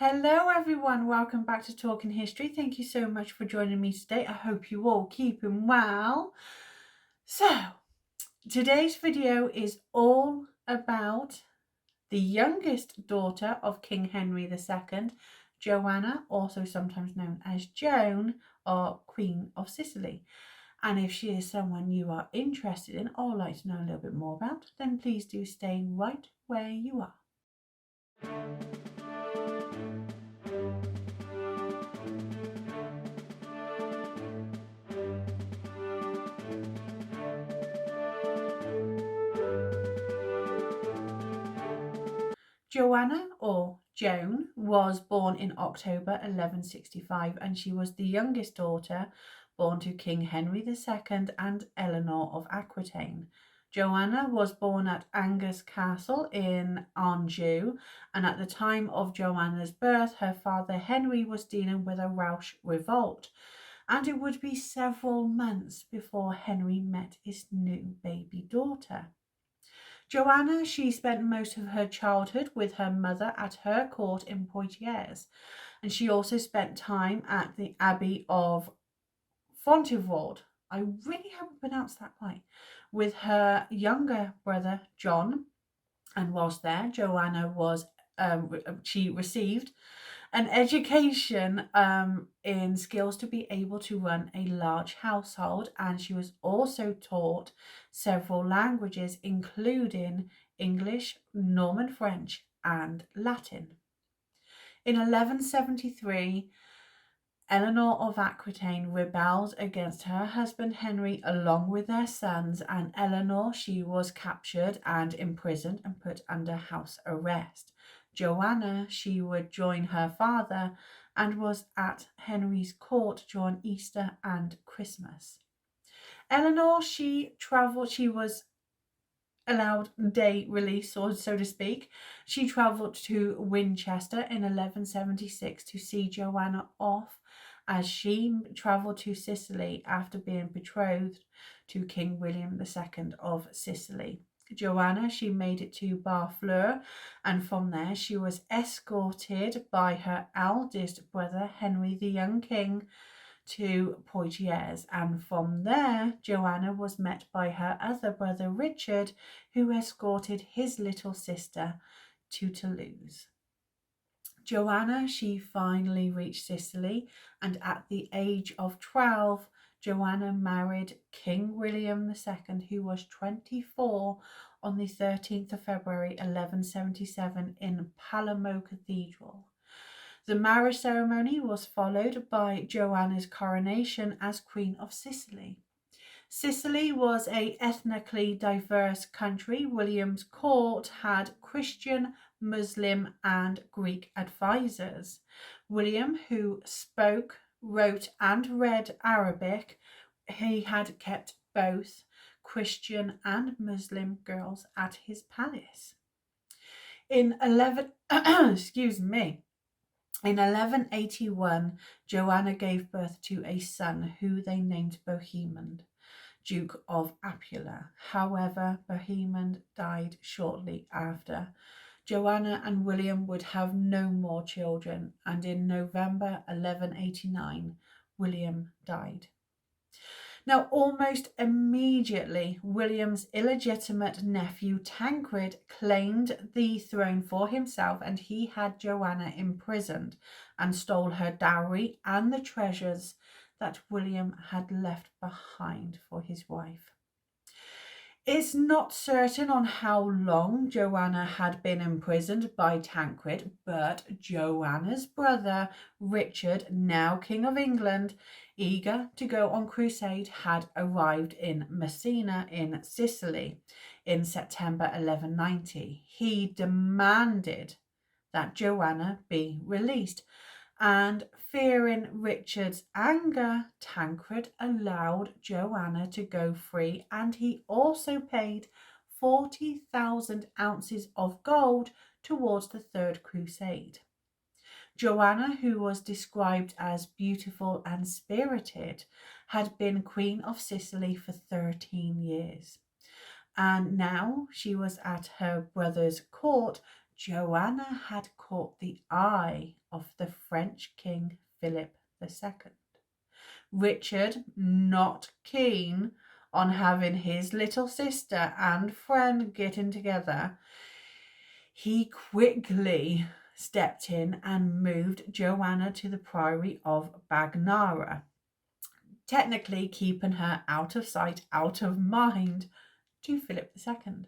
Hello everyone, welcome back to Talking History. Thank you so much for joining me today. I hope you all keeping well. So, today's video is all about the youngest daughter of King Henry II, Joanna, also sometimes known as Joan, or Queen of Sicily. And if she is someone you are interested in or like to know a little bit more about, then please do stay right where you are. Joanna, or Joan, was born in October 1165 and she was the youngest daughter born to King Henry II and Eleanor of Aquitaine. Joanna was born at Angus Castle in Anjou, and at the time of Joanna's birth her father Henry was dealing with a Welsh revolt, and it would be several months before Henry met his new baby daughter. Joanna, she spent most of her childhood with her mother at her court in Poitiers, and she also spent time at the Abbey of Fontevraud. I really haven't pronounced that right, with her younger brother John. And whilst there, Joanna was she received an education in skills to be able to run a large household, and she was also taught several languages, including English, Norman French, and Latin. In 1173, Eleanor of Aquitaine rebelled against her husband Henry along with their sons, and Eleanor, she was captured and imprisoned and put under house arrest. Joanna, she would join her father and was at Henry's court during Easter and Christmas. Eleanor, she was allowed day release, or so to speak. She travelled to Winchester in 1176 to see Joanna off, as she travelled to Sicily after being betrothed to King William II of Sicily. Joanna, she made it to Barfleur, and from there she was escorted by her eldest brother Henry, the young king, to Poitiers, and from there Joanna was met by her other brother Richard, who escorted his little sister to Toulouse. Joanna, she finally reached Sicily, and at the age of 12, Joanna married King William II, who was 24, on the 13th of February 1177 in Palermo Cathedral. The marriage ceremony was followed by Joanna's coronation as Queen of Sicily. Sicily was an ethnically diverse country. William's court had Christian, Muslim, and Greek advisors. William, who spoke, wrote, and read Arabic, he had kept both Christian and Muslim girls at his palace. In 1181, Joanna gave birth to a son who they named Bohemond, Duke of Apula. However, Bohemond died shortly after. Joanna and William would have no more children, and in November 1189, William died. Now, almost immediately, William's illegitimate nephew Tancred claimed the throne for himself, and he had Joanna imprisoned and stole her dowry and the treasures that William had left behind for his wife. It's not certain on how long Joanna had been imprisoned by Tancred, but Joanna's brother Richard, now King of England, eager to go on crusade, had arrived in Messina in Sicily in September 1190. He demanded that Joanna be released, and fearing Richard's anger, Tancred allowed Joanna to go free, and he also paid 40,000 ounces of gold towards the Third Crusade. Joanna, who was described as beautiful and spirited, had been Queen of Sicily for 13 years. And now she was at her brother's court. Joanna had caught the eye of the French King Philip II. Richard, not keen on having his little sister and friend getting together, he quickly stepped in and moved Joanna to the priory of Bagnara, technically keeping her out of sight, out of mind to Philip II.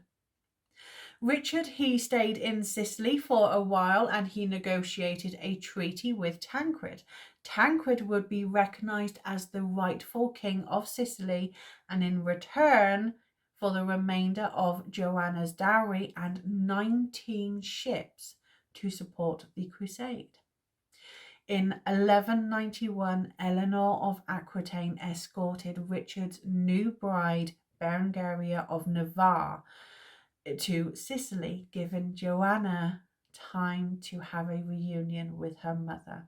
Richard, he stayed in Sicily for a while and he negotiated a treaty with Tancred. Tancred would be recognised as the rightful king of Sicily, and in return for the remainder of Joanna's dowry and 19 ships to support the crusade. In 1191, Eleanor of Aquitaine escorted Richard's new bride, Berengaria of Navarre, to Sicily, giving Joanna time to have a reunion with her mother.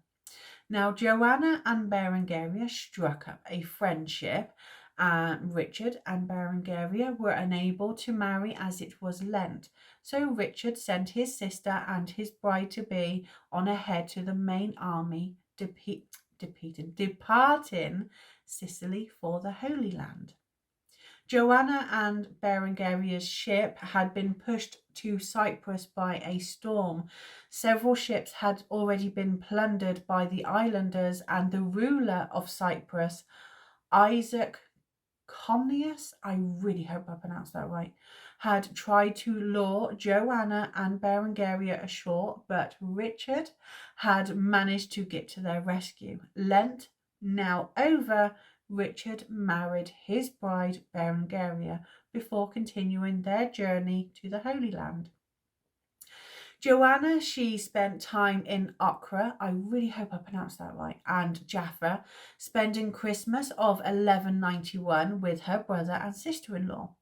Now, Joanna and Berengaria struck up a friendship. Richard and Berengaria were unable to marry as it was Lent, so Richard sent his sister and his bride-to-be on ahead to the main army, departing Sicily for the Holy Land. Joanna and Berengaria's ship had been pushed to Cyprus by a storm. Several ships had already been plundered by the islanders, and the ruler of Cyprus, Isaac Comnenus, I really hope I pronounced that right, had tried to lure Joanna and Berengaria ashore, but Richard had managed to get to their rescue. Lent now over, Richard married his bride Berengaria before continuing their journey to the Holy Land. Joanna, she spent time in Acre, I really hope I pronounced that right, and Jaffa, spending Christmas of 1191 with her brother and sister-in-law.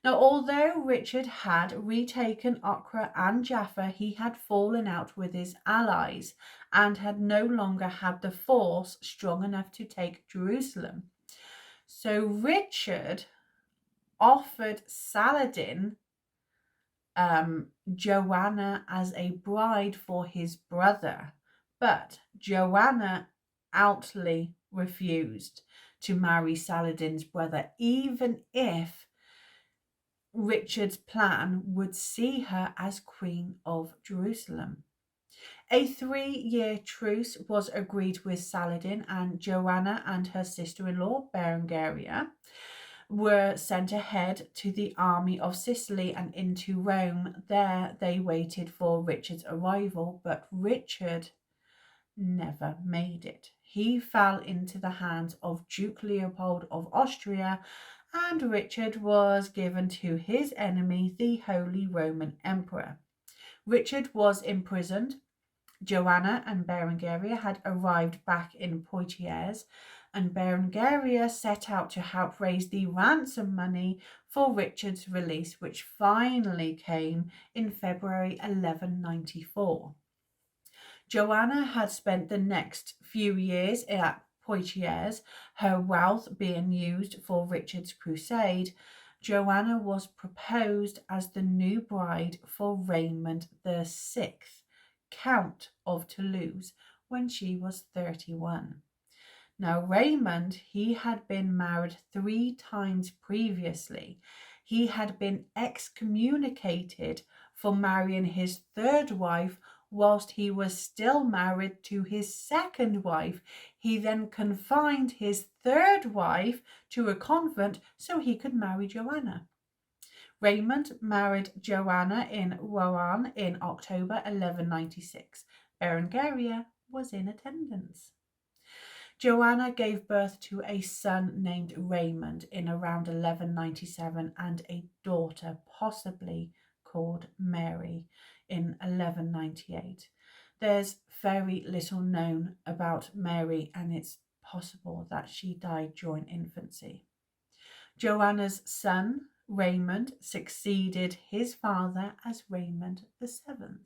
Now, although Richard had retaken Acre and Jaffa, he had fallen out with his allies and had no longer had the force strong enough to take Jerusalem. So Richard offered Saladin Joanna as a bride for his brother, but Joanna outly refused to marry Saladin's brother, even if Richard's plan would see her as Queen of Jerusalem. A 3-year truce was agreed with Saladin, and Joanna and her sister-in-law Berengaria were sent ahead to the army of Sicily and into Rome. There they waited for Richard's arrival, but Richard never made it. He fell into the hands of Duke Leopold of Austria, and Richard was given to his enemy, the Holy Roman Emperor. Richard was imprisoned. Joanna and Berengaria had arrived back in Poitiers, and Berengaria set out to help raise the ransom money for Richard's release, which finally came in February 1194. Joanna had spent the next few years at Poitiers, her wealth being used for Richard's crusade. Joanna was proposed as the new bride for Raymond VI, Count of Toulouse, when she was 31. Now, Raymond, he had been married 3 times previously. He had been excommunicated for marrying his 3rd wife whilst he was still married to his 2nd wife. He then confined his 3rd wife to a convent so he could marry Joanna. Raymond married Joanna in Rouen in October 1196. Berengaria was in attendance. Joanna gave birth to a son named Raymond in around 1197 and a daughter possibly called Mary in 1198. There's very little known about Mary, and it's possible that she died during infancy. Joanna's son, Raymond, succeeded his father as Raymond VII.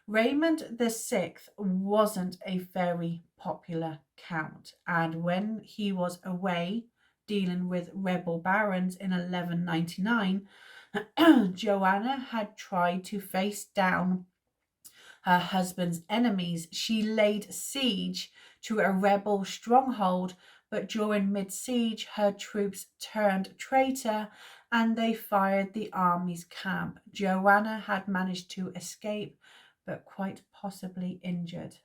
Raymond VI wasn't a very popular count, and when he was away dealing with rebel barons in 1199, Joanna had tried to face down her husband's enemies, she laid siege to a rebel stronghold, but during mid-siege her troops turned traitor and they fired the army's camp. Joanna had managed to escape, but quite possibly injured.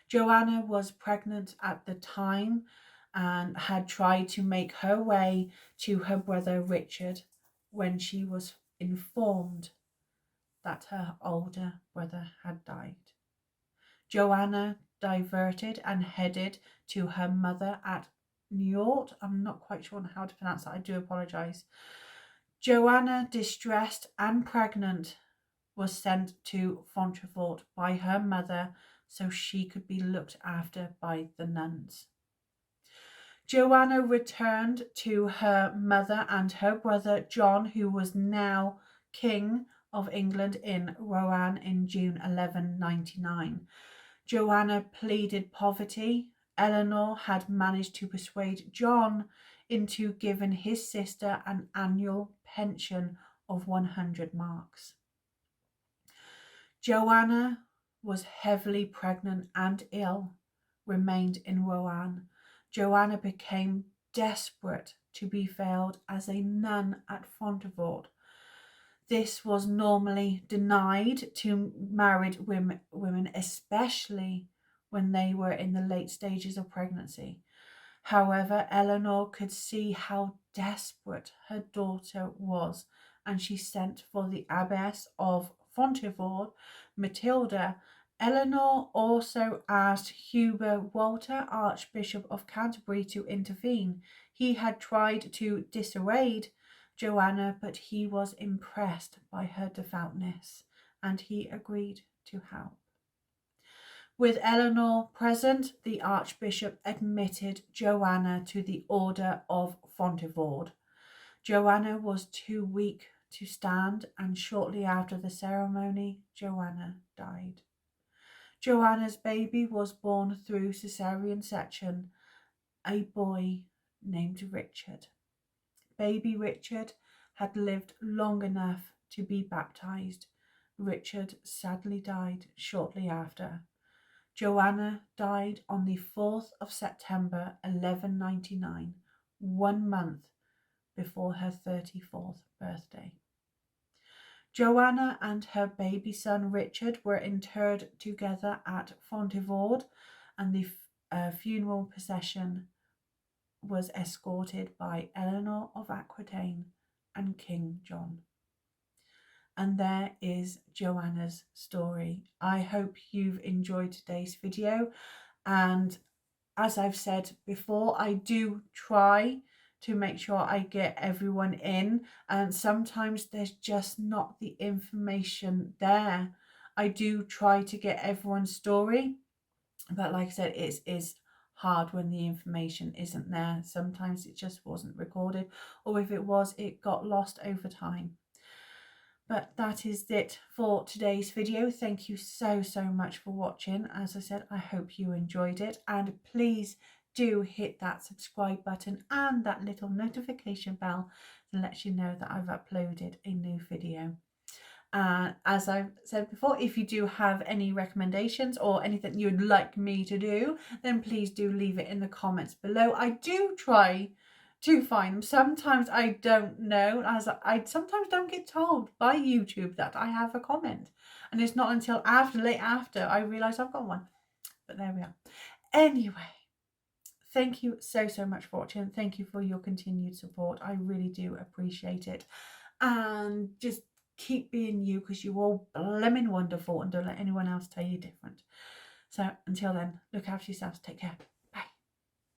Joanna was pregnant at the time and had tried to make her way to her brother Richard when she was informed that her older brother had died. Joanna diverted and headed to her mother at Niort. I'm not quite sure how to pronounce that. I do apologise. Joanna, distressed and pregnant, was sent to Fontevraud by her mother so she could be looked after by the nuns. Joanna returned to her mother and her brother John, who was now King of England, in Rouen in June 1199. Joanna pleaded poverty. Eleanor had managed to persuade John into giving his sister an annual pension of 100 marks. Joanna was heavily pregnant and ill, remained in Rouen. Joanna became desperate to be veiled as a nun at Fontevraud. This was normally denied to married women, especially when they were in the late stages of pregnancy. However, Eleanor could see how desperate her daughter was, and she sent for the abbess of Fontevraud, Matilda. Eleanor also asked Hubert Walter, Archbishop of Canterbury, to intervene. He had tried to dissuade Joanna, but he was impressed by her devoutness, and he agreed to help. With Eleanor present, the Archbishop admitted Joanna to the Order of Fontevraud. Joanna was too weak to stand, and shortly after the ceremony, Joanna died. Joanna's baby was born through cesarean section, a boy named Richard. Baby Richard had lived long enough to be baptized. Richard sadly died shortly after. Joanna died on the 4th of September 1199, 1 month before her 34th birthday. Joanna and her baby son Richard were interred together at Fontevraud, and the funeral procession was escorted by Eleanor of Aquitaine and King John. And there is Joanna's story. I hope you've enjoyed today's video, and as I've said before, I do try to make sure I get everyone in, and sometimes there's just not the information there. I do try to get everyone's story, but like I said, it is hard when the information isn't there. Sometimes it just wasn't recorded, or if it was, it got lost over time. But that is it for today's video. Thank you so much for watching. As I said, I hope you enjoyed it, and please do hit that subscribe button and that little notification bell to let you know that I've uploaded a new video. As I've said before, if you do have any recommendations or anything you'd like me to do, then please do leave it in the comments below. I do try to find them. Sometimes I don't know, as I sometimes don't get told by YouTube that I have a comment, and it's not until late after I realise I've got one. But there we are. Anyway, thank you so much for watching. Thank you for your continued support. I really do appreciate it, and just keep being you, because you're all blimmin' wonderful, and don't let anyone else tell you different. So until then, look after yourselves. Take care.